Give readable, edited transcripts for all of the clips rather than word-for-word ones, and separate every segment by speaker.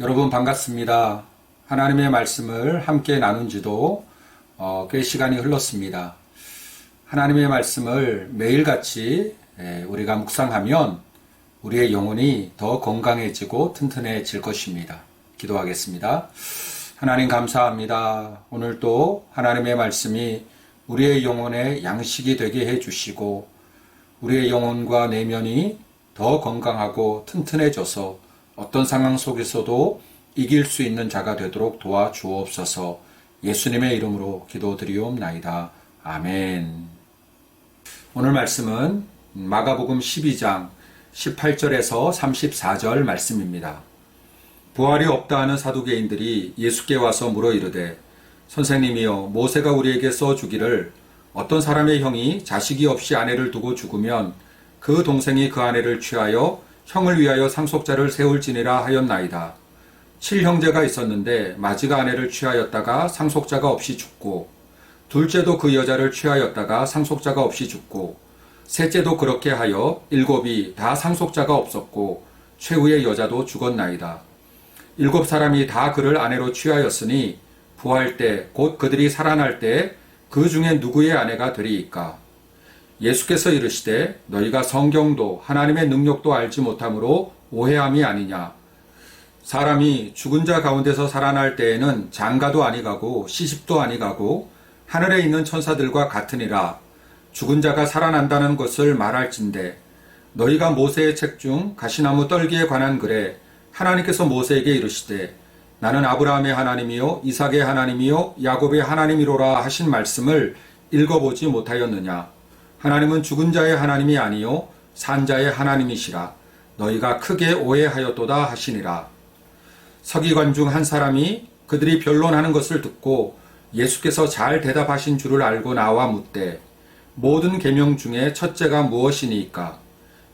Speaker 1: 여러분 반갑습니다. 하나님의 말씀을 함께 나눈 지도 꽤 시간이 흘렀습니다. 하나님의 말씀을 매일같이 우리가 묵상하면 우리의 영혼이 더 건강해지고 튼튼해질 것입니다. 기도하겠습니다. 하나님 감사합니다. 오늘도 하나님의 말씀이 우리의 영혼의 양식이 되게 해주시고 우리의 영혼과 내면이 더 건강하고 튼튼해져서 어떤 상황 속에서도 이길 수 있는 자가 되도록 도와주옵소서. 예수님의 이름으로 기도드리옵나이다. 아멘. 오늘 말씀은 마가복음 12장 18절에서 34절 말씀입니다. 부활이 없다 하는 사두개인들이 예수께 와서 물어 이르되 선생님이여 모세가 우리에게 써주기를 어떤 사람의 형이 자식이 없이 아내를 두고 죽으면 그 동생이 그 아내를 취하여 형을 위하여 상속자를 세울지니라 하였나이다. 7형제가 있었는데 마지가 아내를 취하였다가 상속자가 없이 죽고 둘째도 그 여자를 취하였다가 상속자가 없이 죽고 셋째도 그렇게 하여 7이 다 상속자가 없었고 최후의 여자도 죽었나이다. 7사람이 다 그를 아내로 취하였으니 부활 때 곧 그들이 살아날 때 그 중에 누구의 아내가 되리이까? 예수께서 이르시되 너희가 성경도 하나님의 능력도 알지 못함으로 오해함이 아니냐. 사람이 죽은 자 가운데서 살아날 때에는 장가도 아니가고 시집도 아니가고 하늘에 있는 천사들과 같으니라. 죽은 자가 살아난다는 것을 말할진대 너희가 모세의 책 중 가시나무 떨기에 관한 글에 하나님께서 모세에게 이르시되 나는 아브라함의 하나님이요 이삭의 하나님이요 야곱의 하나님이로라 하신 말씀을 읽어보지 못하였느냐. 하나님은 죽은 자의 하나님이 아니요 산 자의 하나님이시라. 너희가 크게 오해하였도다 하시니라. 서기관 중 한 사람이 그들이 변론하는 것을 듣고 예수께서 잘 대답하신 줄을 알고 나와 묻되 모든 계명 중에 첫째가 무엇이니이까?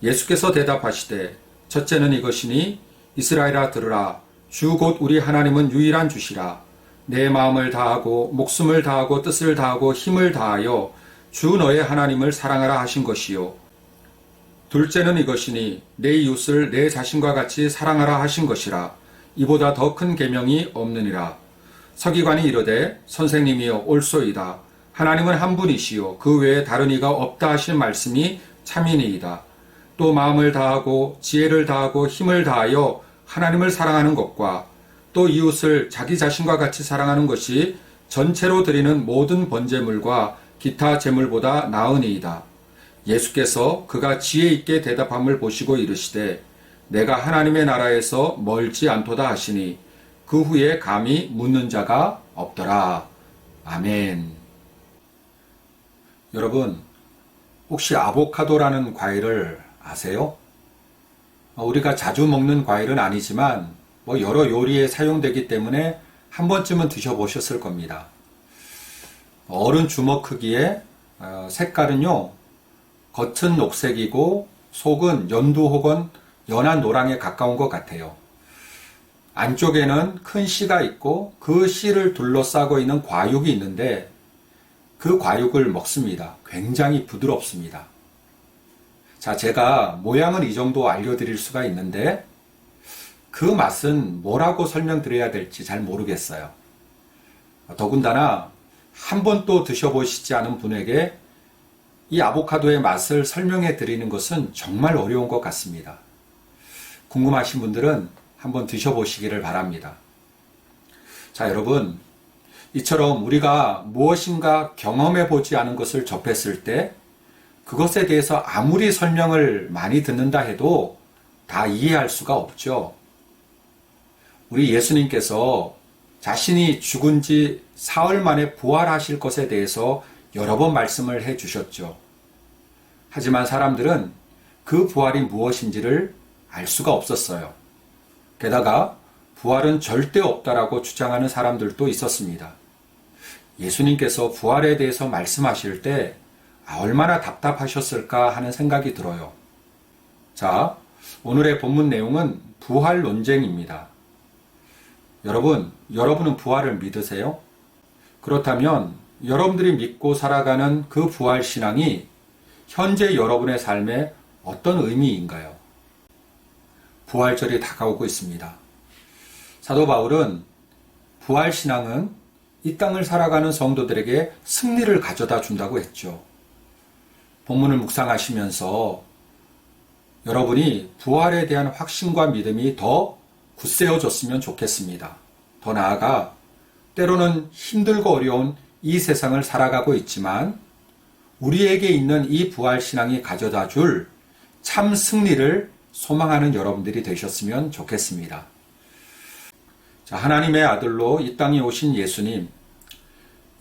Speaker 1: 예수께서 대답하시되 첫째는 이것이니 이스라엘아 들으라. 주 곧 우리 하나님은 유일한 주시라. 내 마음을 다하고 목숨을 다하고 뜻을 다하고 힘을 다하여 주 너의 하나님을 사랑하라 하신 것이요. 둘째는 이것이니 내 이웃을 내 자신과 같이 사랑하라 하신 것이라. 이보다 더 큰 계명이 없느니라. 서기관이 이르되 선생님이여 옳소이다. 하나님은 한 분이시요 그 외에 다른 이가 없다 하신 말씀이 참이니이다. 또 마음을 다하고 지혜를 다하고 힘을 다하여 하나님을 사랑하는 것과 또 이웃을 자기 자신과 같이 사랑하는 것이 전체로 드리는 모든 번제물과 기타 제물보다 나으니이다. 예수께서 그가 지혜 있게 대답함을 보시고 이르시되 내가 하나님의 나라에서 멀지 않도다 하시니 그 후에 감히 묻는 자가 없더라. 아멘. 여러분, 혹시 아보카도라는 과일을 아세요? 우리가 자주 먹는 과일은 아니지만 여러 요리에 사용되기 때문에 한 번쯤은 드셔보셨을 겁니다. 어른 주먹 크기에 색깔은요 겉은 녹색이고 속은 연두 혹은 연한 노랑에 가까운 것 같아요. 안쪽에는 큰 씨가 있고 그 씨를 둘러싸고 있는 과육이 있는데 그 과육을 먹습니다. 굉장히 부드럽습니다. 자, 제가 모양은 이 정도 알려드릴 수가 있는데 그 맛은 뭐라고 설명드려야 될지 잘 모르겠어요. 더군다나 한 번도 드셔보시지 않은 분에게 이 아보카도의 맛을 설명해 드리는 것은 정말 어려운 것 같습니다. 궁금하신 분들은 한번 드셔보시기를 바랍니다. 자, 여러분, 이처럼 우리가 무엇인가 경험해 보지 않은 것을 접했을 때 그것에 대해서 아무리 설명을 많이 듣는다 해도 다 이해할 수가 없죠. 우리 예수님께서 자신이 죽은 지 사흘 만에 부활하실 것에 대해서 여러 번 말씀을 해 주셨죠. 하지만 사람들은 그 부활이 무엇인지를 알 수가 없었어요. 게다가 부활은 절대 없다라고 주장하는 사람들도 있었습니다. 예수님께서 부활에 대해서 말씀하실 때 얼마나 답답하셨을까 하는 생각이 들어요. 자, 오늘의 본문 내용은 부활 논쟁입니다. 여러분은 부활을 믿으세요? 그렇다면 여러분들이 믿고 살아가는 그 부활 신앙이 현재 여러분의 삶에 어떤 의미인가요? 부활절이 다가오고 있습니다. 사도 바울은 부활신앙은 이 땅을 살아가는 성도들에게 승리를 가져다 준다고 했죠. 본문을 묵상하시면서 여러분이 부활에 대한 확신과 믿음이 더 굳세어졌으면 좋겠습니다. 더 나아가 때로는 힘들고 어려운 이 세상을 살아가고 있지만 우리에게 있는 이 부활신앙이 가져다 줄 참 승리를 소망하는 여러분들이 되셨으면 좋겠습니다. 자, 하나님의 아들로 이 땅에 오신 예수님,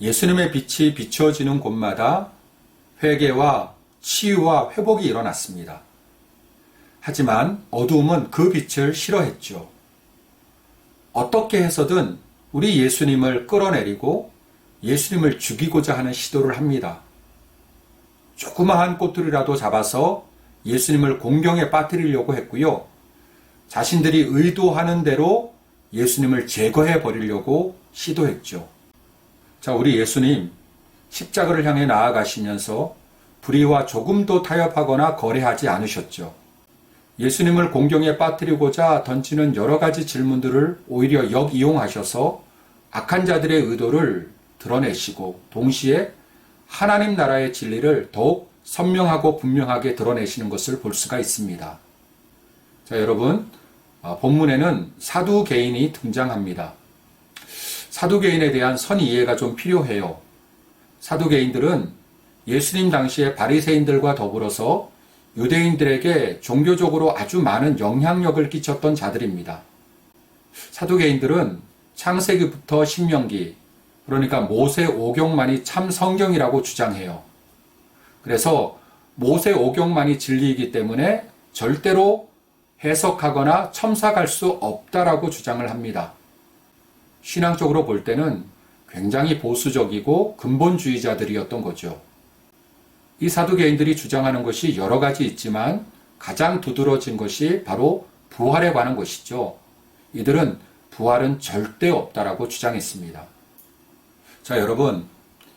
Speaker 1: 예수님의 빛이 비춰지는 곳마다 회개와 치유와 회복이 일어났습니다. 하지만 어두움은 그 빛을 싫어했죠. 어떻게 해서든 우리 예수님을 끌어내리고 예수님을 죽이고자 하는 시도를 합니다. 조그마한 꽃들이라도 잡아서 예수님을 공경에 빠뜨리려고 했고요. 자신들이 의도하는 대로 예수님을 제거해 버리려고 시도했죠. 자, 우리 예수님 십자가를 향해 나아가시면서 불의와 조금도 타협하거나 거래하지 않으셨죠. 예수님을 공경에 빠뜨리고자 던지는 여러 가지 질문들을 오히려 역이용하셔서 악한 자들의 의도를 드러내시고 동시에 하나님 나라의 진리를 더욱 선명하고 분명하게 드러내시는 것을 볼 수가 있습니다. 자, 여러분, 본문에는 사두개인이 등장합니다. 사두개인에 대한 선이해가 좀 필요해요. 사두개인들은 예수님 당시에 바리새인들과 더불어서 유대인들에게 종교적으로 아주 많은 영향력을 끼쳤던 자들입니다. 사두개인들은 창세기부터 신명기, 그러니까 모세 오경만이 참 성경이라고 주장해요. 그래서 모세 오경만이 진리이기 때문에 절대로 해석하거나 첨삭할 수 없다라고 주장을 합니다. 신앙적으로 볼 때는 굉장히 보수적이고 근본주의자들이었던 거죠. 이 사두개인들이 주장하는 것이 여러 가지 있지만 가장 두드러진 것이 바로 부활에 관한 것이죠. 이들은 부활은 절대 없다라고 주장했습니다. 자, 여러분,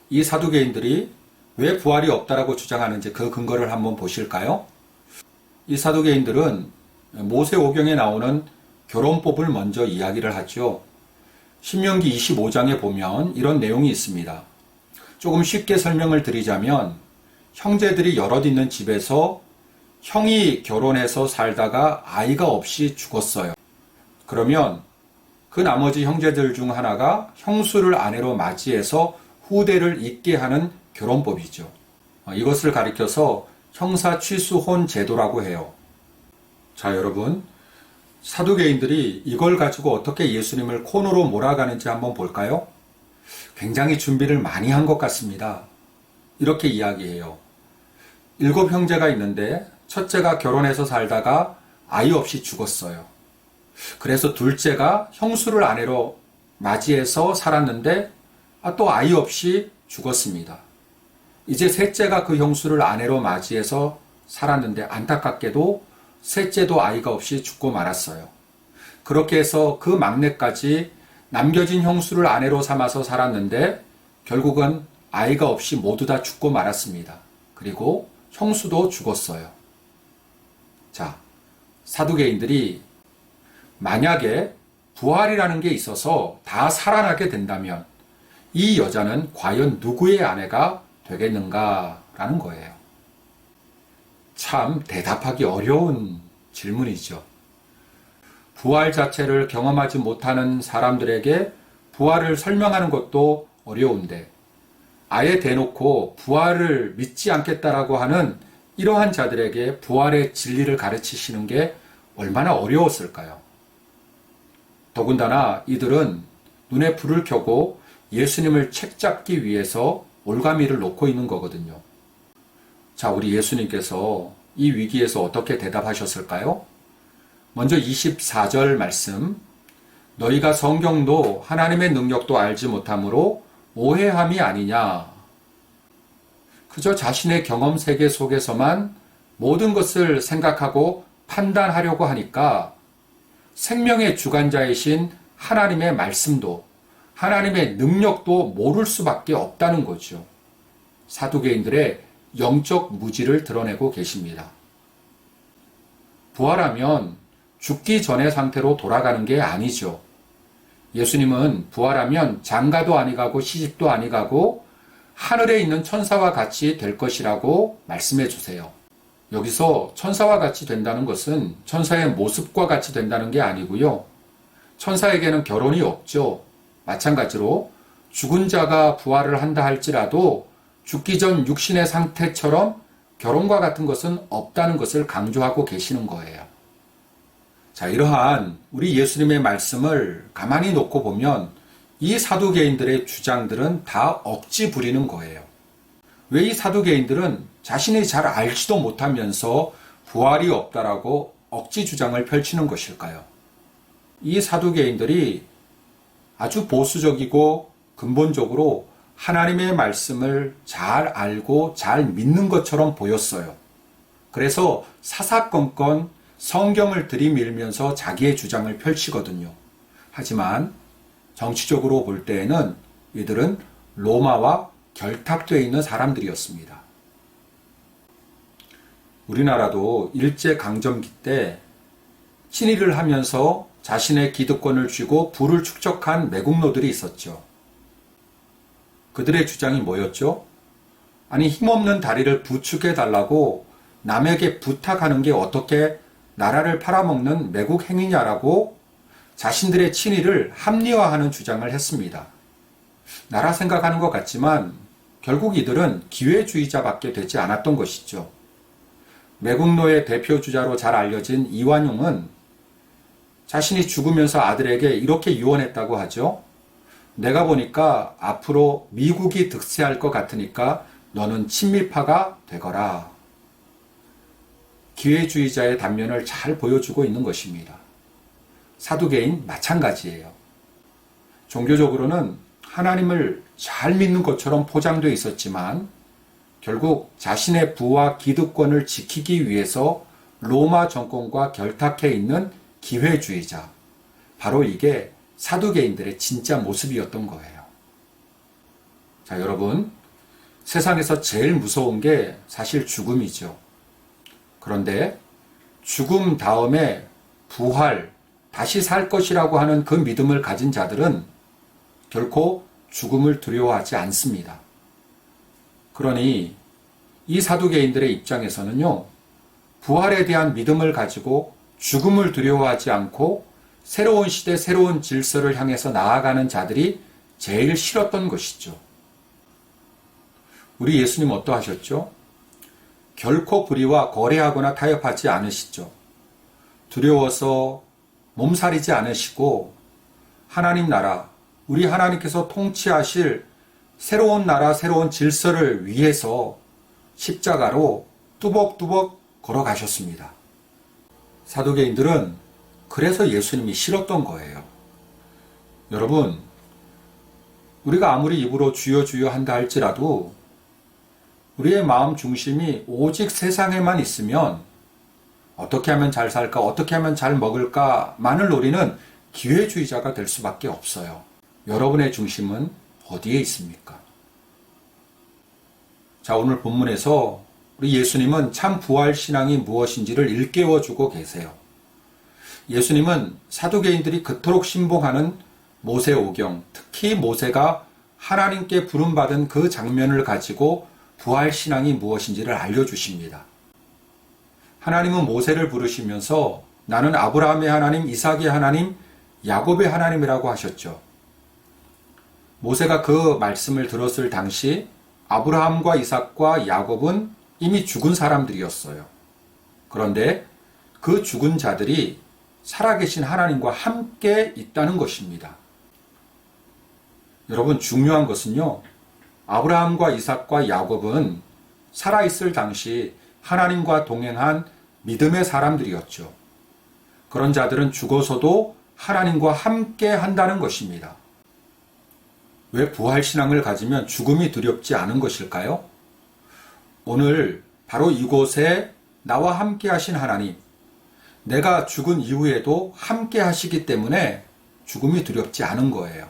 Speaker 1: 이 사두개인들이 왜 부활이 없다라고 주장하는지 그 근거를 한번 보실까요? 이 사두개인들은 모세오경에 나오는 결혼법을 먼저 이야기를 하죠. 신명기 25장에 보면 이런 내용이 있습니다. 조금 쉽게 설명을 드리자면 형제들이 여럿 있는 집에서 형이 결혼해서 살다가 아이가 없이 죽었어요. 그러면 그 나머지 형제들 중 하나가 형수를 아내로 맞이해서 후대를 잇게 하는 결혼법이죠. 이것을 가리켜서 형사취수혼 제도라고 해요. 자, 여러분, 사두개인들이 이걸 가지고 어떻게 예수님을 코너로 몰아가는지 한번 볼까요? 굉장히 준비를 많이 한 것 같습니다. 이렇게 이야기해요. 7 형제가 있는데 첫째가 결혼해서 살다가 아이 없이 죽었어요. 그래서 둘째가 형수를 아내로 맞이해서 살았는데 또 아이 없이 죽었습니다. 이제 셋째가 그 형수를 아내로 맞이해서 살았는데 안타깝게도 셋째도 아이가 없이 죽고 말았어요. 그렇게 해서 그 막내까지 남겨진 형수를 아내로 삼아서 살았는데 결국은 아이가 없이 모두 다 죽고 말았습니다. 그리고 형수도 죽었어요. 자, 사두개인들이 만약에 부활이라는 게 있어서 다 살아나게 된다면 이 여자는 과연 누구의 아내가 되겠는가라는 거예요. 참 대답하기 어려운 질문이죠. 부활 자체를 경험하지 못하는 사람들에게 부활을 설명하는 것도 어려운데 아예 대놓고 부활을 믿지 않겠다라고 하는 이러한 자들에게 부활의 진리를 가르치시는 게 얼마나 어려웠을까요? 더군다나 이들은 눈에 불을 켜고 예수님을 책잡기 위해서 올가미를 놓고 있는 거거든요. 자, 우리 예수님께서 이 위기에서 어떻게 대답하셨을까요? 먼저 24절 말씀, 너희가 성경도 하나님의 능력도 알지 못함으로 오해함이 아니냐. 그저 자신의 경험 세계 속에서만 모든 것을 생각하고 판단하려고 하니까 생명의 주관자이신 하나님의 말씀도 하나님의 능력도 모를 수밖에 없다는 거죠. 사두개인들의 영적 무지를 드러내고 계십니다. 부활하면 죽기 전의 상태로 돌아가는 게 아니죠. 예수님은 부활하면 장가도 아니 가고 시집도 아니 가고 하늘에 있는 천사와 같이 될 것이라고 말씀해 주세요. 여기서 천사와 같이 된다는 것은 천사의 모습과 같이 된다는 게 아니고요. 천사에게는 결혼이 없죠. 마찬가지로 죽은 자가 부활을 한다 할지라도 죽기 전 육신의 상태처럼 결혼과 같은 것은 없다는 것을 강조하고 계시는 거예요. 자, 이러한 우리 예수님의 말씀을 가만히 놓고 보면 이 사두개인들의 주장들은 다 억지 부리는 거예요. 왜 이 사두개인들은 자신이 잘 알지도 못하면서 부활이 없다라고 억지 주장을 펼치는 것일까요? 이 사두개인들이 아주 보수적이고 근본적으로 하나님의 말씀을 잘 알고 잘 믿는 것처럼 보였어요. 그래서 사사건건 성경을 들이밀면서 자기의 주장을 펼치거든요. 하지만 정치적으로 볼 때에는 이들은 로마와 결탁되어 있는 사람들이었습니다. 우리나라도 일제강점기 때 친일을 하면서 자신의 기득권을 쥐고 부를 축적한 매국노들이 있었죠. 그들의 주장이 뭐였죠? 아니, 힘없는 다리를 부축해달라고 남에게 부탁하는 게 어떻게 나라를 팔아먹는 매국 행위냐라고 자신들의 친일을 합리화하는 주장을 했습니다. 나라 생각하는 것 같지만 결국 이들은 기회주의자밖에 되지 않았던 것이죠. 매국노의 대표주자로 잘 알려진 이완용은 자신이 죽으면서 아들에게 이렇게 유언했다고 하죠. 내가 보니까 앞으로 미국이 득세할 것 같으니까 너는 친미파가 되거라. 기회주의자의 단면을 잘 보여주고 있는 것입니다. 사두개인 마찬가지예요. 종교적으로는 하나님을 잘 믿는 것처럼 포장되어 있었지만 결국 자신의 부와 기득권을 지키기 위해서 로마 정권과 결탁해 있는 기회주의자, 바로 이게 사두개인들의 진짜 모습이었던 거예요. 자, 여러분, 세상에서 제일 무서운 게 사실 죽음이죠. 그런데 죽음 다음에 부활, 다시 살 것이라고 하는 그 믿음을 가진 자들은 결코 죽음을 두려워하지 않습니다. 그러니 이 사두개인들의 입장에서는요, 부활에 대한 믿음을 가지고 죽음을 두려워하지 않고 새로운 시대, 새로운 질서를 향해서 나아가는 자들이 제일 싫었던 것이죠. 우리 예수님 어떠하셨죠? 결코 불의와 거래하거나 타협하지 않으시죠. 두려워서 몸살이지 않으시고 하나님 나라, 우리 하나님께서 통치하실 새로운 나라, 새로운 질서를 위해서 십자가로 뚜벅뚜벅 걸어가셨습니다. 사두개인들은 그래서 예수님이 싫었던 거예요. 여러분, 우리가 아무리 입으로 주여 주여 한다 할지라도 우리의 마음 중심이 오직 세상에만 있으면 어떻게 하면 잘 살까, 어떻게 하면 잘 먹을까만을 노리는 기회주의자가 될 수밖에 없어요. 여러분의 중심은 어디에 있습니까? 자, 오늘 본문에서 우리 예수님은 참 부활신앙이 무엇인지를 일깨워주고 계세요. 예수님은 사두개인들이 그토록 신봉하는 모세오경, 특히 모세가 하나님께 부름받은 그 장면을 가지고 부활신앙이 무엇인지를 알려주십니다. 하나님은 모세를 부르시면서 나는 아브라함의 하나님, 이삭의 하나님, 야곱의 하나님이라고 하셨죠. 모세가 그 말씀을 들었을 당시 아브라함과 이삭과 야곱은 이미 죽은 사람들이었어요. 그런데 그 죽은 자들이 살아계신 하나님과 함께 있다는 것입니다. 여러분, 중요한 것은요, 아브라함과 이삭과 야곱은 살아있을 당시 하나님과 동행한 믿음의 사람들이었죠. 그런 자들은 죽어서도 하나님과 함께 한다는 것입니다. 왜 부활신앙을 가지면 죽음이 두렵지 않은 것일까요? 오늘 바로 이곳에 나와 함께 하신 하나님, 내가 죽은 이후에도 함께 하시기 때문에 죽음이 두렵지 않은 거예요.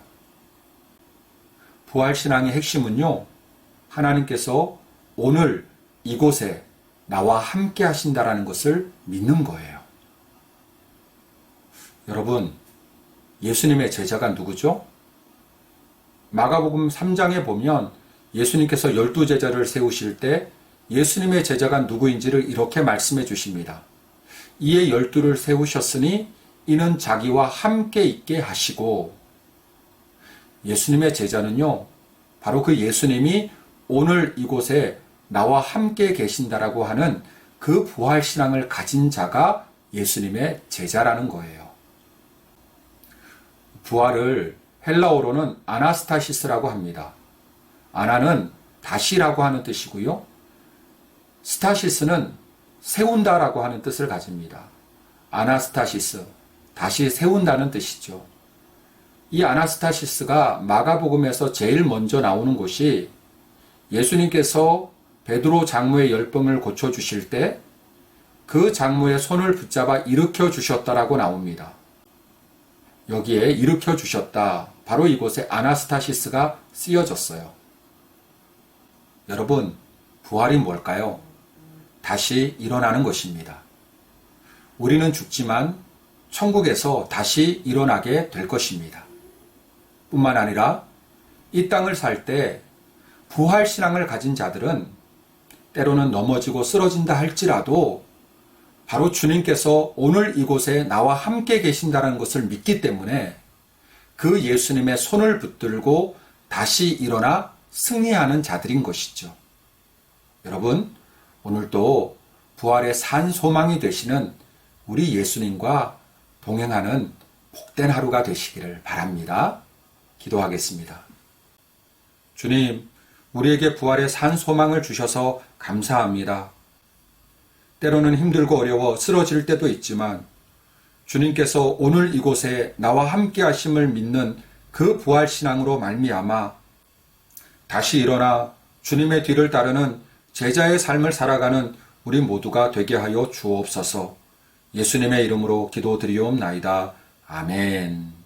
Speaker 1: 부활신앙의 핵심은요, 하나님께서 오늘 이곳에 나와 함께 하신다라는 것을 믿는 거예요. 여러분, 예수님의 제자가 누구죠? 마가복음 3장에 보면 예수님께서 12제자를 세우실 때 예수님의 제자가 누구인지를 이렇게 말씀해 주십니다. 이에 12를 세우셨으니 이는 자기와 함께 있게 하시고, 예수님의 제자는요, 바로 그 예수님이 오늘 이곳에 나와 함께 계신다라고 하는 그 부활신앙을 가진 자가 예수님의 제자라는 거예요. 부활을 헬라어로는 아나스타시스라고 합니다. 아나는 다시라고 하는 뜻이고요. 스타시스는 세운다라고 하는 뜻을 가집니다. 아나스타시스, 다시 세운다는 뜻이죠. 이 아나스타시스가 마가복음에서 제일 먼저 나오는 곳이 예수님께서 베드로 장모의 열병을 고쳐주실 때 그 장모의 손을 붙잡아 일으켜 주셨다라고 나옵니다. 여기에 일으켜 주셨다, 바로 이곳에 아나스타시스가 쓰여졌어요. 여러분, 부활이 뭘까요? 다시 일어나는 것입니다. 우리는 죽지만 천국에서 다시 일어나게 될 것입니다. 뿐만 아니라 이 땅을 살 때 부활신앙을 가진 자들은 때로는 넘어지고 쓰러진다 할지라도 바로 주님께서 오늘 이곳에 나와 함께 계신다는 것을 믿기 때문에 그 예수님의 손을 붙들고 다시 일어나 승리하는 자들인 것이죠. 여러분, 오늘도 부활의 산 소망이 되시는 우리 예수님과 동행하는 복된 하루가 되시기를 바랍니다. 기도하겠습니다. 주님, 우리에게 부활의 산 소망을 주셔서 감사합니다. 때로는 힘들고 어려워 쓰러질 때도 있지만 주님께서 오늘 이곳에 나와 함께 하심을 믿는 그 부활신앙으로 말미암아 다시 일어나 주님의 뒤를 따르는 제자의 삶을 살아가는 우리 모두가 되게 하여 주옵소서. 예수님의 이름으로 기도드리옵나이다. 아멘.